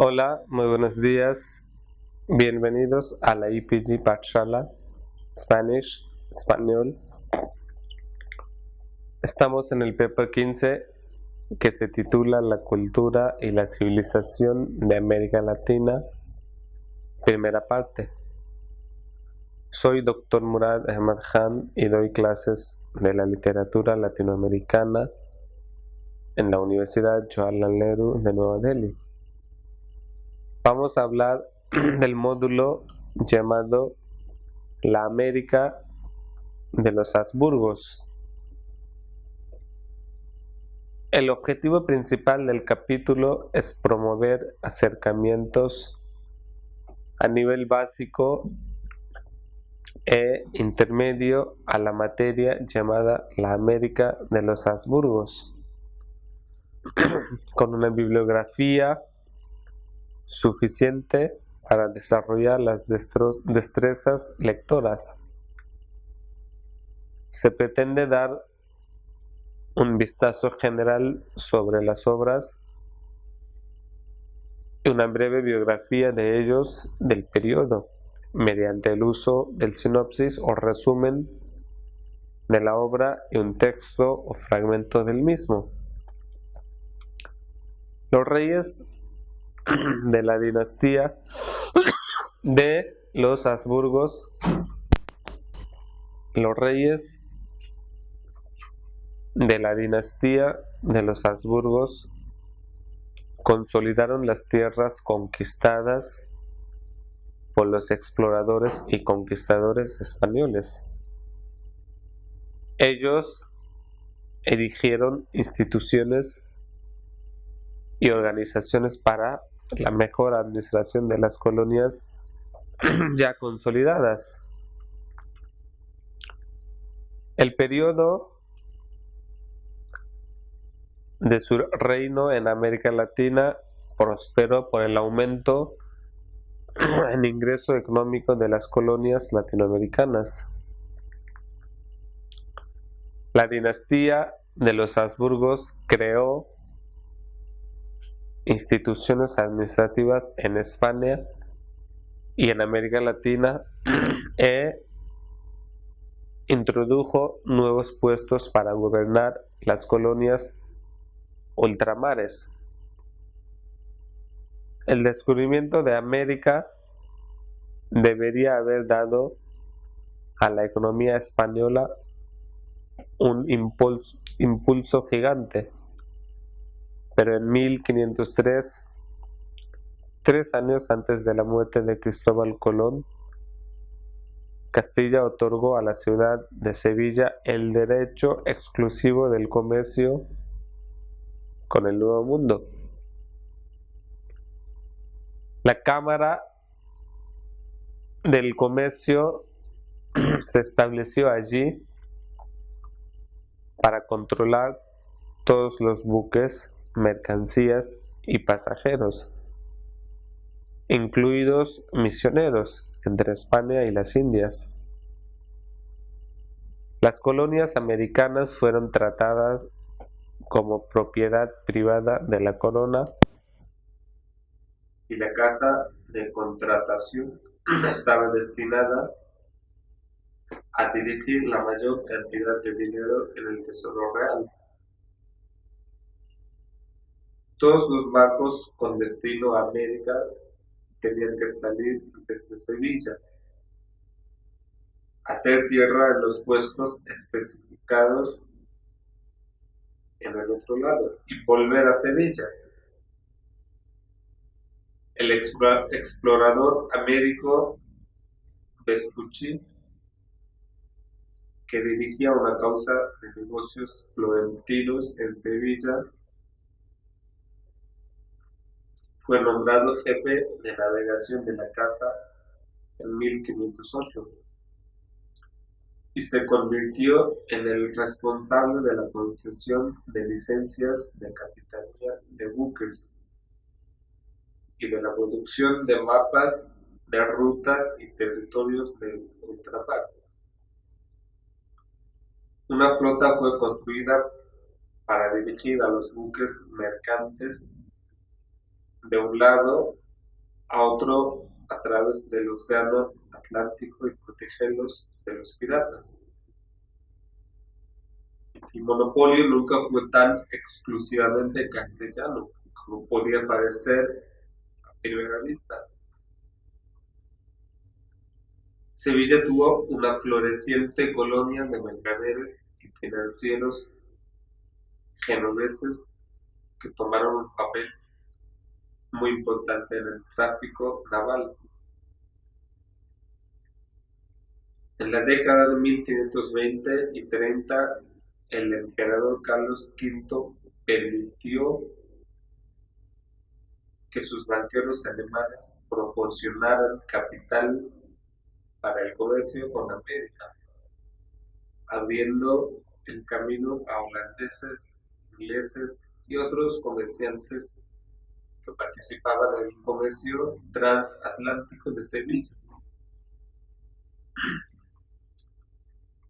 Hola, muy buenos días. Bienvenidos a la EPG Pathshala Spanish, Español. Estamos en el paper 15 que se titula La cultura y la civilización de América Latina, primera parte. Soy Dr. Murad Ahmad Khan y doy clases de la literatura latinoamericana en la Universidad Jawaharlal Nehru de Nueva Delhi. Vamos a hablar del módulo llamado La América de los Habsburgos. El objetivo principal del capítulo es promover acercamientos a nivel básico e intermedio a la materia llamada la América de los Habsburgos, con una bibliografía suficiente para desarrollar las destrezas lectoras. Se pretende dar un vistazo general sobre las obras y una breve biografía de ellos del periodo, mediante el uso del sinopsis o resumen de la obra y un texto o fragmento del mismo. Los reyes de la dinastía de los Habsburgos, consolidaron las tierras conquistadas por los exploradores y conquistadores españoles. Ellos erigieron instituciones y organizaciones para la mejor administración de las colonias ya consolidadas. El periodo de su reino en América Latina prosperó por el aumento en ingreso económico de las colonias latinoamericanas. La dinastía de los Habsburgos creó instituciones administrativas en España y en América Latina e introdujo nuevos puestos para gobernar las colonias ultramares. El descubrimiento de América debería haber dado a la economía española un impulso gigante, pero en 1503, 3 años antes de la muerte de Cristóbal Colón, Castilla otorgó a la ciudad de Sevilla el derecho exclusivo del comercio con el Nuevo Mundo. La Cámara del Comercio se estableció allí para controlar todos los buques, mercancías y pasajeros, incluidos misioneros entre España y las Indias. Las colonias americanas fueron tratadas como propiedad privada de la corona y la casa de contratación estaba destinada a dirigir la mayor cantidad de dinero en el Tesoro Real. Todos los barcos con destino a América tenían que salir desde Sevilla, hacer tierra en los puestos especificados en el otro lado y volver a Sevilla. El explorador américo Vespucci, que dirigía una causa de negocios florentinos en Sevilla, fue nombrado jefe de navegación de la casa en 1508 y se convirtió en el responsable de la concesión de licencias de capitanía de buques y de la producción de mapas de rutas y territorios de ultramar. Una flota fue construida para dirigir a los buques mercantes de un lado a otro a través del océano Atlántico y protegerlos de los piratas. El monopolio nunca fue tan exclusivamente castellano como podía parecer a primera vista. Sevilla tuvo una floreciente colonia de mercaderes y financieros genoveses que tomaron un papel muy importante en el tráfico naval. En la década de 1520 y 30, el emperador Carlos V permitió que sus banqueros alemanes proporcionaran capital para el comercio con América, abriendo el camino a holandeses, ingleses y otros comerciantes que participaban en el comercio transatlántico de Sevilla.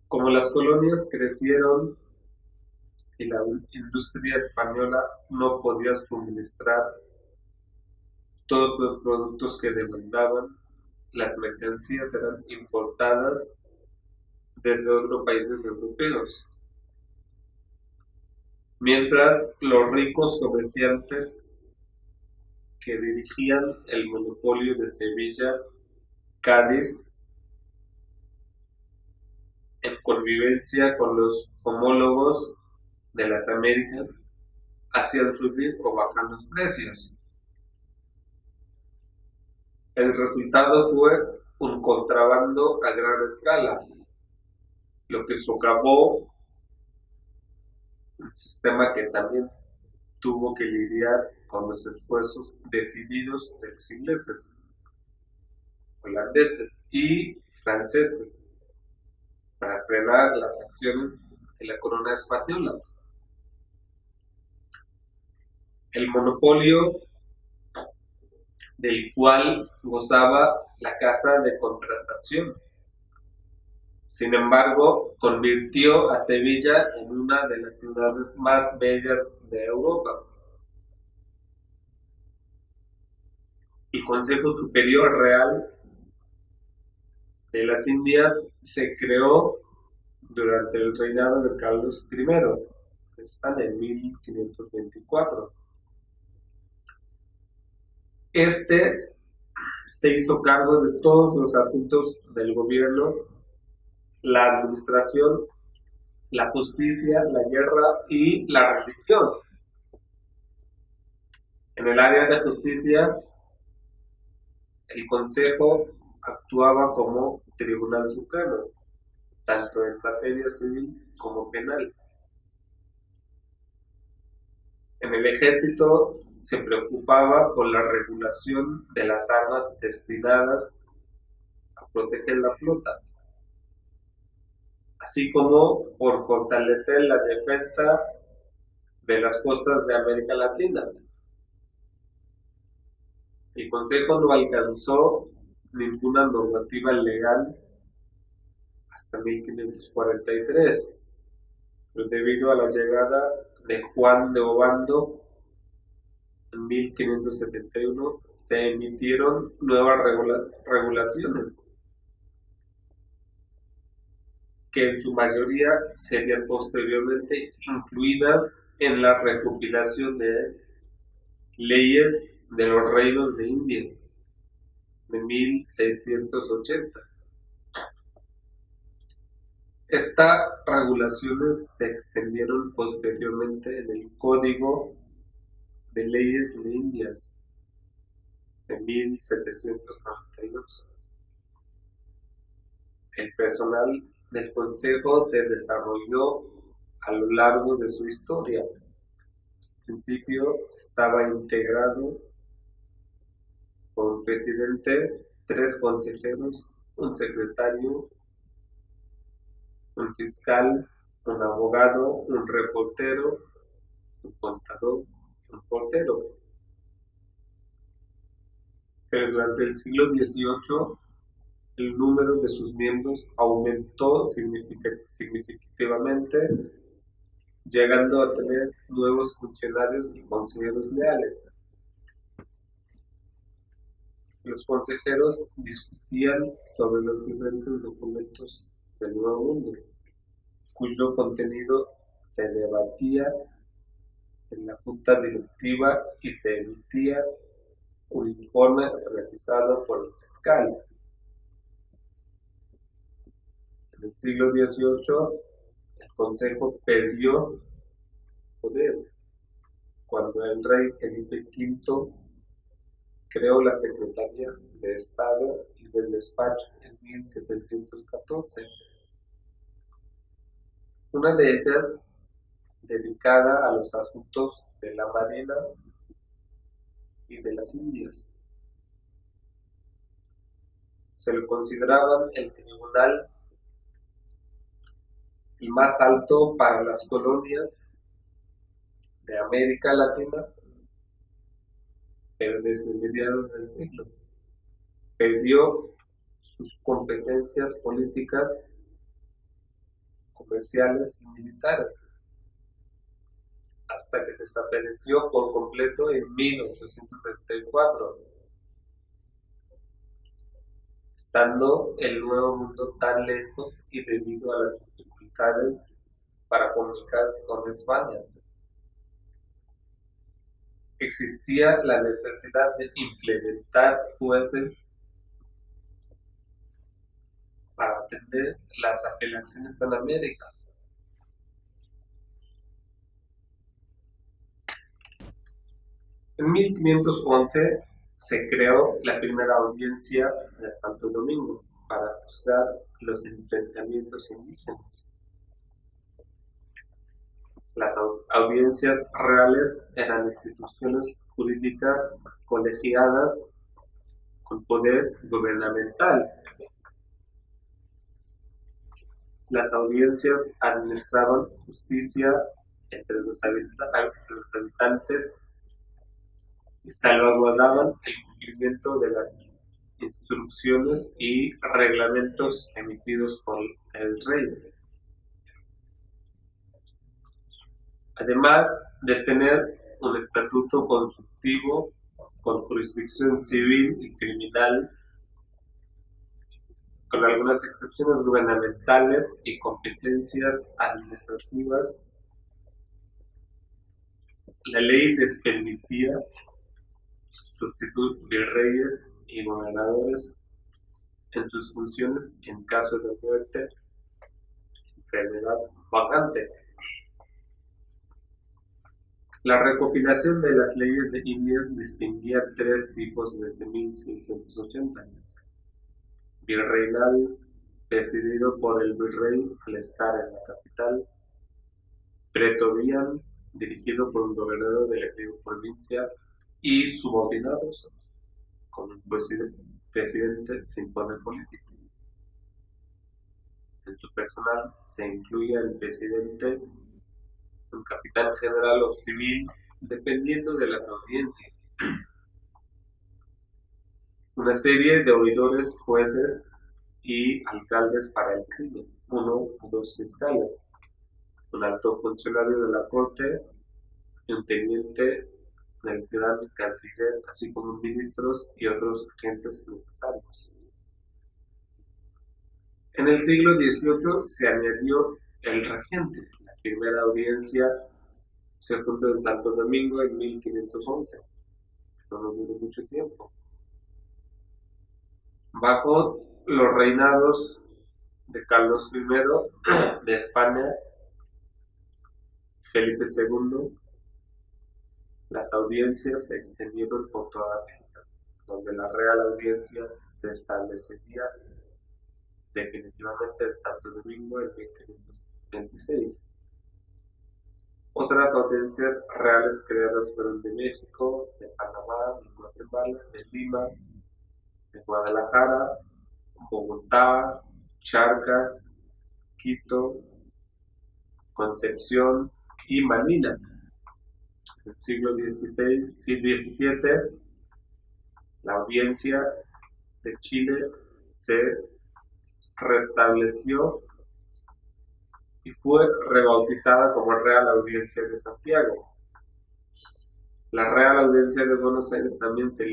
Como las colonias crecieron y la industria española no podía suministrar todos los productos que demandaban, las mercancías eran importadas desde otros países europeos. Mientras los ricos comerciantes que dirigían el monopolio de Sevilla, Cádiz, en convivencia con los homólogos de las Américas, hacían subir o bajar los precios. El resultado fue un contrabando a gran escala, lo que socavó un sistema que también tuvo que lidiar con los esfuerzos decididos de los ingleses, holandeses y franceses para frenar las acciones de la corona española. El monopolio del cual gozaba la Casa de Contratación. Sin embargo, convirtió a Sevilla en una de las ciudades más bellas de Europa. El Consejo Superior Real de las Indias se creó durante el reinado de Carlos I de España en 1524. Este se hizo cargo de todos los asuntos del gobierno, la administración, la justicia, la guerra y la religión. En el área de justicia, el Consejo actuaba como Tribunal Supremo, tanto en materia civil como penal. En el ejército se preocupaba por la regulación de las armas destinadas a proteger la flota, así como por fortalecer la defensa de las costas de América Latina. El Consejo no alcanzó ninguna normativa legal hasta 1543, pero debido a la llegada de Juan de Obando en 1571 se emitieron nuevas regulaciones que en su mayoría serían posteriormente incluidas en la recopilación de leyes de los reinos de India de 1680. Estas regulaciones se extendieron posteriormente en el Código de Leyes de Indias de 1792. El personal del Consejo se desarrolló a lo largo de su historia. Al principio estaba integrado por un presidente, 3 consejeros, un secretario, un fiscal, un abogado, un reportero, un contador, un portero. Pero durante el siglo XVIII el número de sus miembros aumentó significativamente, llegando a tener nuevos funcionarios y consejeros leales. Los consejeros discutían sobre los diferentes documentos del Nuevo Mundo, cuyo contenido se debatía en la junta directiva y se emitía un informe realizado por el fiscal. En el siglo XVIII, el Consejo perdió poder cuando el rey Felipe V creó la Secretaría de Estado y del Despacho en 1714. Una de ellas dedicada a los asuntos de la Marina y de las Indias. Se lo consideraban el tribunal el más alto para las colonias de América Latina, pero desde mediados del siglo perdió sus competencias políticas, comerciales y militares, hasta que desapareció por completo en 1834, estando el Nuevo Mundo tan lejos y debido a las dificultades para comunicarse con España. Existía la necesidad de implementar jueces para atender las apelaciones en América. En 1511 se creó la primera audiencia de Santo Domingo para juzgar los enfrentamientos indígenas. Las audiencias reales eran instituciones jurídicas colegiadas con poder gubernamental. Las audiencias administraban justicia entre los habitantes y salvaguardaban el cumplimiento de las instrucciones y reglamentos emitidos por el rey. Además de tener un estatuto consultivo con jurisdicción civil y criminal, con algunas excepciones gubernamentales y competencias administrativas, la ley les permitía sustituir virreyes y gobernadores en sus funciones en caso de muerte, enfermedad vacante. La recopilación de las leyes de Indias distinguía tres tipos desde 1680. Virreinal, presidido por el virrey al estar en la capital. Pretorial, dirigido por un gobernador de la provincia, y subordinados, con un presidente sin poder político. En su personal se incluía el presidente, un capitán general o civil, dependiendo de las audiencias, una serie de oidores, jueces y alcaldes para el crimen, uno o dos fiscales, un alto funcionario de la corte y un teniente del gran canciller, así como ministros y otros agentes necesarios. En el siglo XVIII se añadió el regente. La primera audiencia se fundó en Santo Domingo en 1511, pero no duró mucho tiempo. Bajo los reinados de Carlos I de España, Felipe II, las audiencias se extendieron por toda América, donde la Real Audiencia se establecería definitivamente en Santo Domingo en 1526. Otras audiencias reales creadas fueron de México, de Panamá, de Guatemala, de Lima, de Guadalajara, Bogotá, Charcas, Quito, Concepción y Manila. En el siglo XVII, la audiencia de Chile se restableció y fue rebautizada como Real Audiencia de Santiago. La Real Audiencia de Buenos Aires también se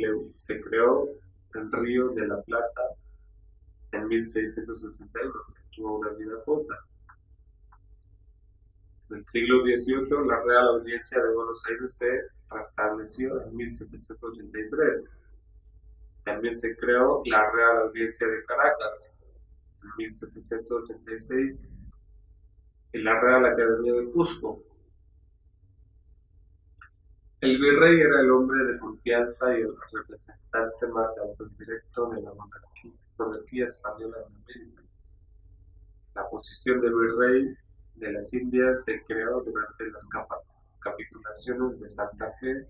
creó el Río de la Plata en 1661, tuvo una vida corta. En el siglo XVIII, la Real Audiencia de Buenos Aires se restableció en 1783. También se creó la Real Audiencia de Caracas en 1786 y la Real Academia de Cusco. El virrey era el hombre de confianza y el representante más alto y directo de la monarquía española en América. La posición de virrey de las Indias se creó durante las capitulaciones de Santa Fe,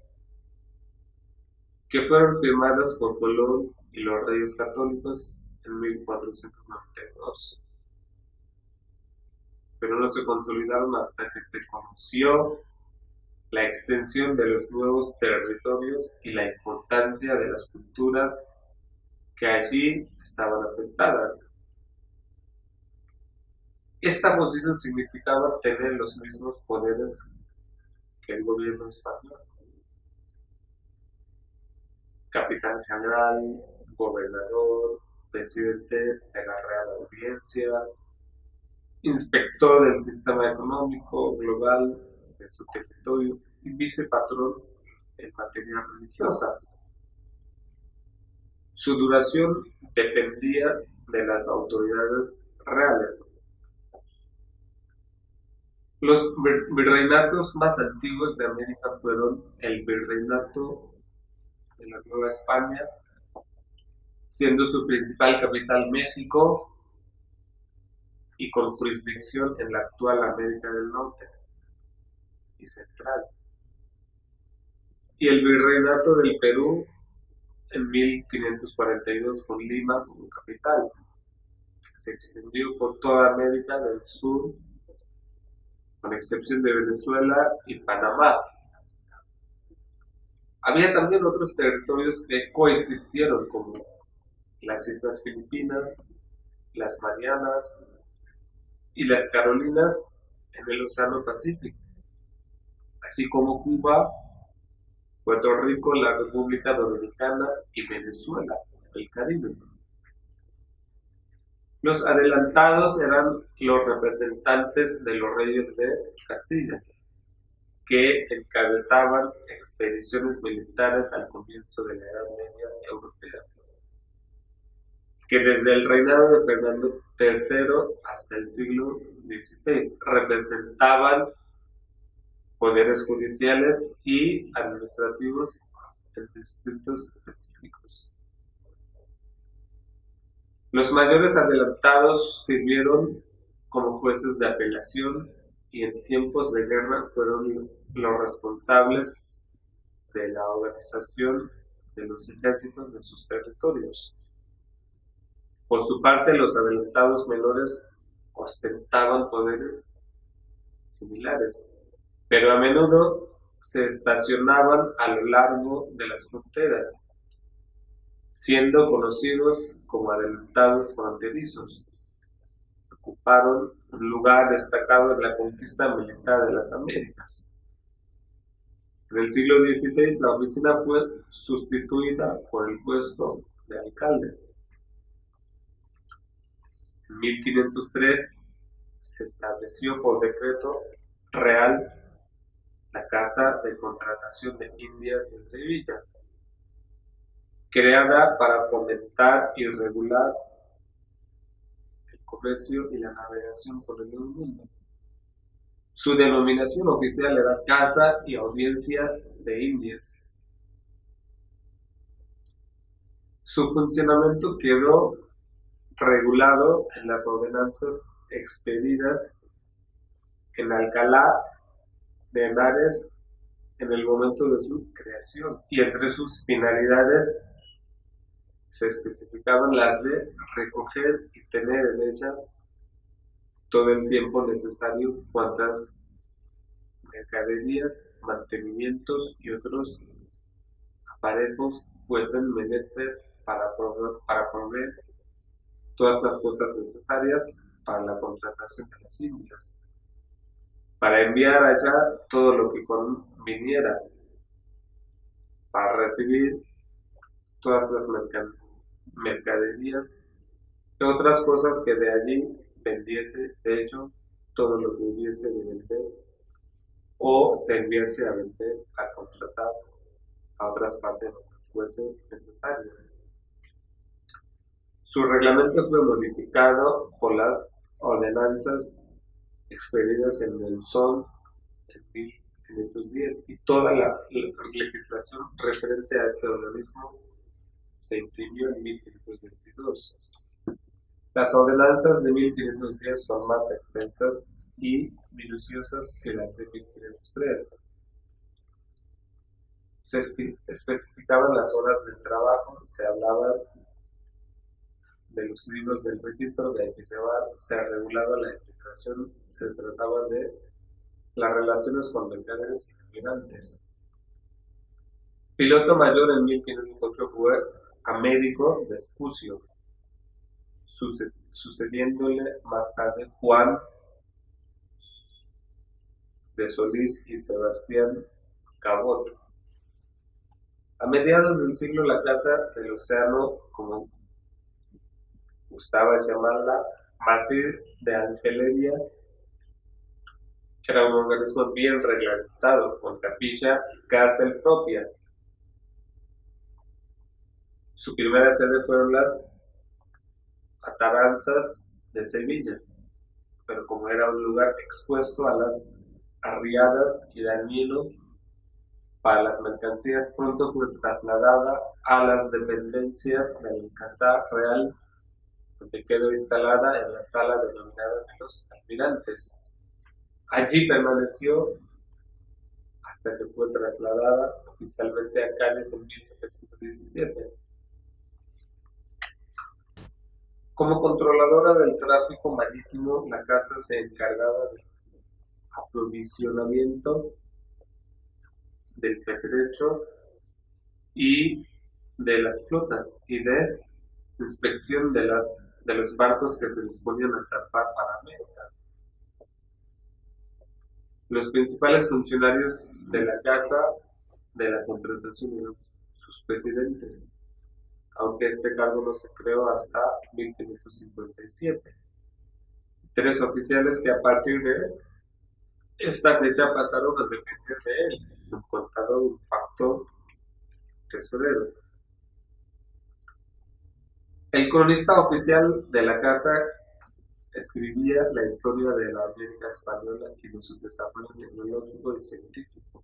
que fueron firmadas por Colón y los Reyes Católicos en 1492, pero no se consolidaron hasta que se conoció la extensión de los nuevos territorios y la importancia de las culturas que allí estaban asentadas. Esta posición significaba tener los mismos poderes que el gobierno español: capitán general, gobernador, presidente de la Real Audiencia, inspector del sistema económico global de su territorio y vicepatrón en materia religiosa. Su duración dependía de las autoridades reales. Los virreinatos más antiguos de América fueron el Virreinato de la Nueva España, siendo su principal capital México y con jurisdicción en la actual América del Norte y Central. Y el Virreinato del Perú en 1542 con Lima como capital, que se extendió por toda América del Sur, con excepción de Venezuela y Panamá. Había también otros territorios que coexistieron, como las Islas Filipinas, las Marianas y las Carolinas en el Océano Pacífico, así como Cuba, Puerto Rico, la República Dominicana y Venezuela, el Caribe. Los adelantados eran los representantes de los reyes de Castilla, que encabezaban expediciones militares al comienzo de la Edad Media europea, que desde el reinado de Fernando III hasta el siglo XVI representaban poderes judiciales y administrativos en distritos específicos. Los mayores adelantados sirvieron como jueces de apelación y en tiempos de guerra fueron los responsables de la organización de los ejércitos de sus territorios. Por su parte, los adelantados menores ostentaban poderes similares, pero a menudo se estacionaban a lo largo de las fronteras, siendo conocidos como adelantados fronterizos. Ocuparon un lugar destacado en la conquista militar de las Américas. En el siglo XVI, la oficina fue sustituida por el puesto de alcalde. En 1503 se estableció por decreto real la Casa de Contratación de Indias en Sevilla, creada para fomentar y regular el comercio y la navegación por el Nuevo Mundo. Su denominación oficial era Casa y Audiencia de Indias. Su funcionamiento quedó regulado en las ordenanzas expedidas en Alcalá de Henares en el momento de su creación, y entre sus finalidades se especificaban las de recoger y tener en ella todo el tiempo necesario cuantas mercaderías, mantenimientos y otros aparejos fuesen menester para proveer todas las cosas necesarias para la contratación de las Indias, para enviar allá todo lo que conviniera, para recibir todas las mercaderías y otras cosas que de allí vendiese, de hecho, todo lo que hubiese de vender, o se enviase a vender, a contratar a otras partes donde fuese necesario. Su reglamento fue modificado por las ordenanzas expedidas en Monzón en 1510 y toda la legislación referente a este organismo se imprimió en 1522. Las ordenanzas de 1510 son más extensas y minuciosas que las de 1503. Se especificaban las horas del trabajo, se hablaba de los libros del registro que hay que llevar, se regulaba la emigración, se trataba de las relaciones con mercaderes y migrantes. Piloto mayor en 1508 fue Américo Vespucio, sucediéndole más tarde Juan de Solís y Sebastián Cabot. A mediados del siglo, la Casa del Océano, como gustaba llamarla, Mártir de Angeleria, era un organismo bien reglamentado, con capilla y cárcel propia. Su primera sede fueron las Ataranzas de Sevilla, pero como era un lugar expuesto a las arriadas y dañino para las mercancías, pronto fue trasladada a las dependencias del Alcázar Real, donde quedó instalada en la sala denominada de los almirantes. Allí permaneció hasta que fue trasladada oficialmente a Cádiz en 1717. Como controladora del tráfico marítimo, la casa se encargaba del aprovisionamiento del pertrecho y de las flotas y de inspección de los barcos que se disponían a zarpar para América. Los principales funcionarios de la Casa de la Contratación eran sus presidentes, aunque este cargo no se creó hasta 1557. 3 oficiales que a partir de esta fecha pasaron a depender de él, un contador, un factor, tesorero. El cronista oficial de la casa escribía la historia de la América española y de su desarrollo tecnológico y científico.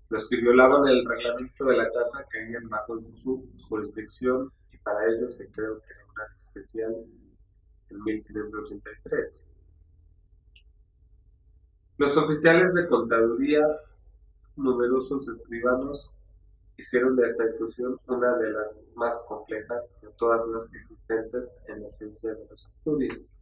Los que violaban el reglamento de la casa caían bajo su jurisdicción y para ello se creó un tribunal especial en 1583. Los oficiales de contaduría, numerosos escribanos, hicieron de esta institución una de las más complejas de todas las existentes en la ciencia de los Asturias.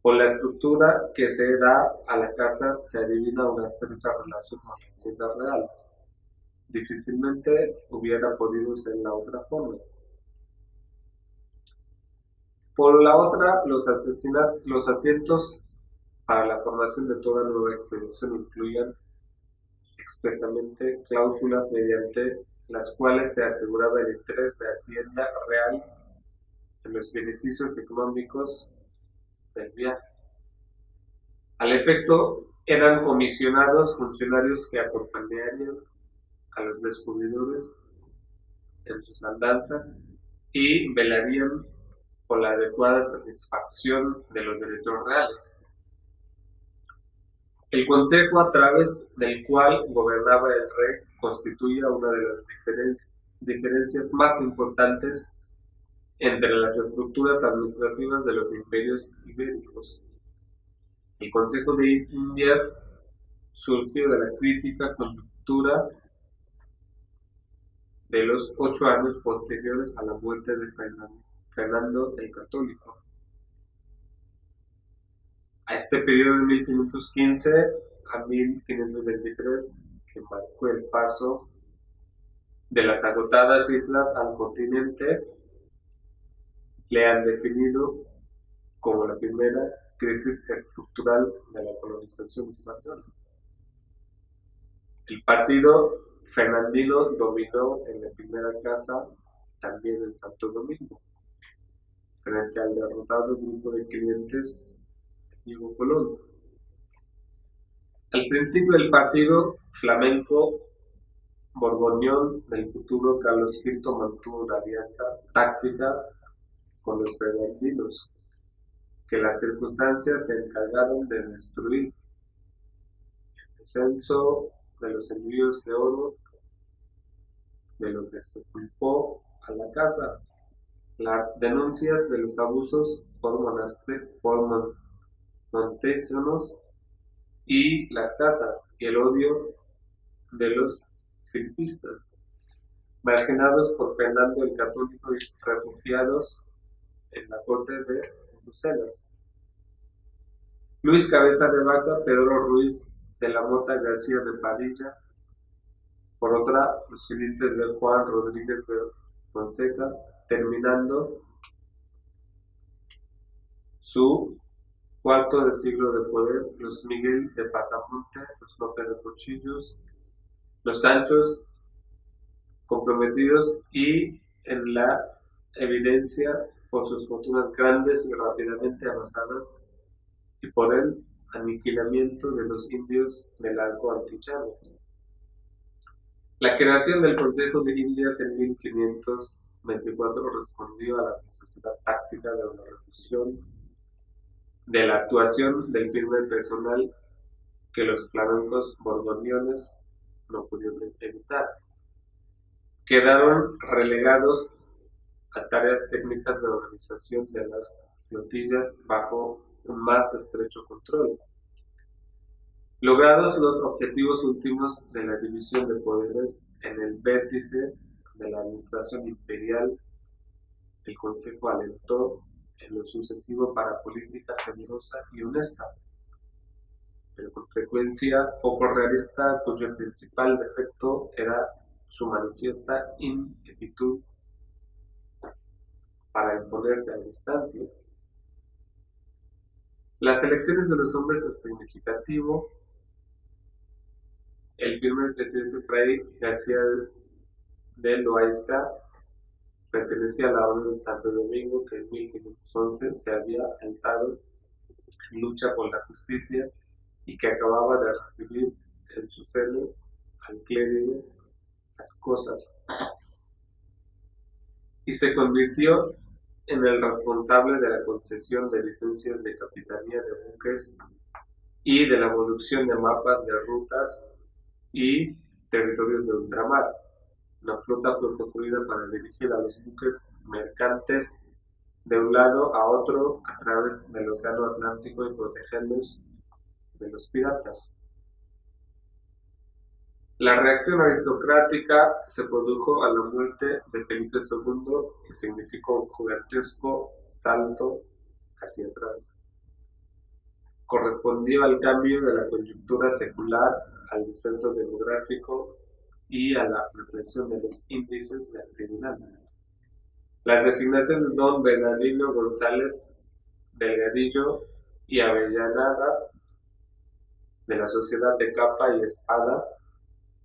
Por la estructura que se da a la casa se adivina una estrecha relación con la Hacienda Real. Difícilmente hubiera podido ser la otra forma. Por la otra, los asientos para la formación de toda nueva expedición incluían expresamente cláusulas mediante las cuales se aseguraba el interés de Hacienda Real en los beneficios económicos del viaje. Al efecto, eran comisionados funcionarios que acompañarían a los descubridores en sus andanzas y velarían por la adecuada satisfacción de los derechos reales. El consejo a través del cual gobernaba el rey constituía una de las diferencias más importantes entre las estructuras administrativas de los imperios ibéricos. El Consejo de Indias surgió de la crítica coyuntura de los 8 años posteriores a la muerte de Fernando el Católico. A este periodo de 1515 a 1523, que marcó el paso de las agotadas islas al continente, le han definido como la primera crisis estructural de la colonización española. El partido fernandino dominó en la primera casa también en Santo Domingo, frente al derrotado grupo de clientes Diego Colón. Al principio del partido flamenco borgoñón del futuro Carlos V mantuvo una alianza táctica con los peregrinos, que las circunstancias se encargaron de destruir. El descenso de los envíos de oro, de lo que se culpó a la casa, las denuncias de los abusos por montesinos y las casas, y el odio de los filipistas, marginados por Fernando el Católico y refugiados en la corte de Bruselas. Luis Cabeza de Vaca, Pedro Ruiz de la Mota García de Padilla. Por otra, los clientes de Juan Rodríguez de Fonseca, terminando su cuarto de siglo de poder, los Miguel de Pasamonte, los López de Cuchillos, los Sanchos comprometidos y en la evidencia por sus fortunas grandes y rápidamente amasadas y por el aniquilamiento de los indios del arco antillano. La creación del Consejo de Indias en 1524 respondió a la necesidad táctica de una reducción de la actuación del primer personal que los flamencos borgoñones no pudieron evitar. Quedaron relegados a tareas técnicas de organización de las flotillas bajo un más estrecho control. Logrados los objetivos últimos de la división de poderes en el vértice de la administración imperial, el Consejo alentó en lo sucesivo para política generosa y honesta, pero con frecuencia poco realista, cuyo principal defecto era su manifiesta ineptitud para imponerse a distancia. Las elecciones de los hombres es significativo. El primer presidente Fray García de Loaiza pertenecía a la Orden de Santo Domingo, que en 1511 se había alzado en lucha por la justicia y que acababa de recibir en su seno al clérigo Las Cosas, y se convirtió en el responsable de la concesión de licencias de capitanía de buques y de la producción de mapas de rutas y territorios de ultramar. Una flota fue construida para dirigir a los buques mercantes de un lado a otro a través del Océano Atlántico y protegerlos de los piratas. La reacción aristocrática se produjo a la muerte de Felipe II, que significó un gigantesco salto hacia atrás. Correspondió al cambio de la coyuntura secular, al descenso demográfico y a la represión de los índices de actividad. La designación de don Bernardino González Delgadillo y Avellaneda de la Sociedad de Capa y Espada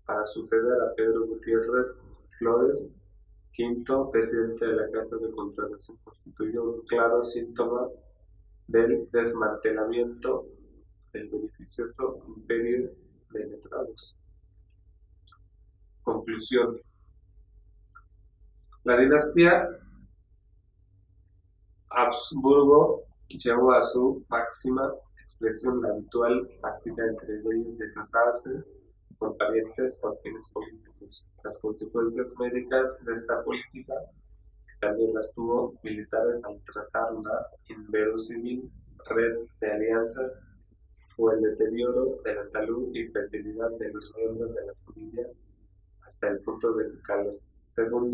para suceder a Pedro Gutiérrez Flores, quinto presidente de la Casa de Contratación, constituyó un claro síntoma del desmantelamiento del beneficioso imperio de letrados. Conclusión. La dinastía Habsburgo llevó a su máxima expresión la habitual práctica entre reyes de casarse con parientes con fines políticos. Las consecuencias médicas de esta política, que también las tuvo militares al trazar una inverosímil red de alianzas, fue el deterioro de la salud y fertilidad de los miembros de la familia, hasta el punto de que Carlos II,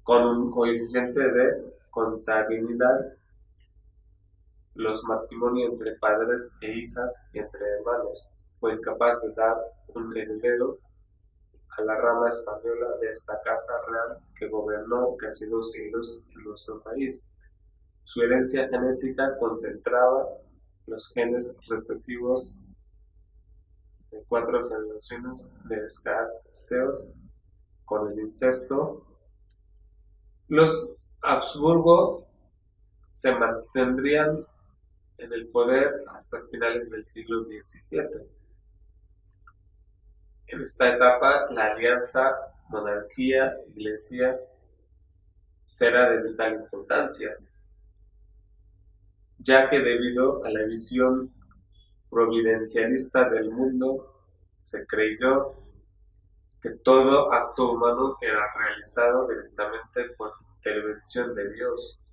con un coeficiente de consanguinidad, los matrimonios entre padres e hijas y entre hermanos, fue incapaz de dar un heredero a la rama española de esta casa real que gobernó casi 2 siglos en nuestro país. Su herencia genética concentraba los genes recesivos de 4 generaciones de escaseos con el incesto. Los Habsburgo se mantendrían en el poder hasta finales del siglo XVII. En esta etapa, la alianza monarquía-iglesia será de vital importancia, ya que debido a la visión providencialista del mundo, se creyó que todo acto humano era realizado directamente por intervención de Dios.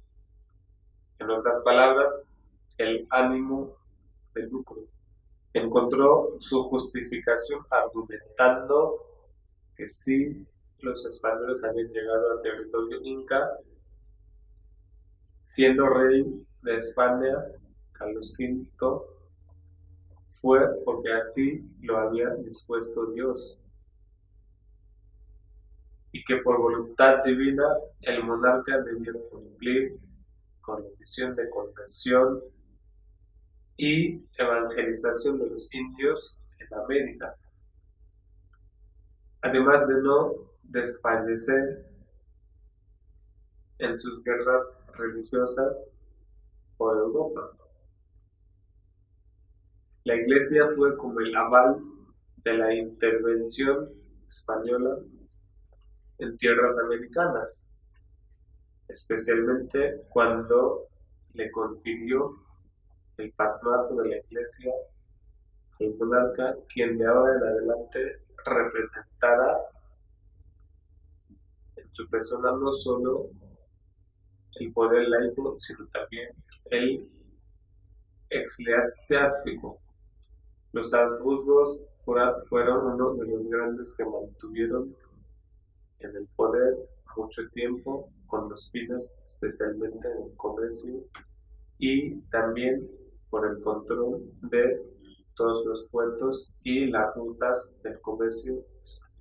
En otras palabras, el ánimo de lucro encontró su justificación argumentando que si los españoles habían llegado al territorio inca, siendo rey de España Carlos V, fue porque así lo había dispuesto Dios, y que por voluntad divina el monarca debía cumplir con la misión de conversión y evangelización de los indios en América, además de no desfallecer en sus guerras religiosas por Europa. La Iglesia fue como el aval de la intervención española en tierras americanas, especialmente cuando le confirió el patronato de la Iglesia al monarca, quien de ahora en adelante representará en su persona no solo el poder laico, sino también el eclesiástico. Los Habsburgos fueron uno de los grandes que mantuvieron en el poder mucho tiempo, con los fines especialmente en el comercio y también por el control de todos los puertos y las rutas del comercio español.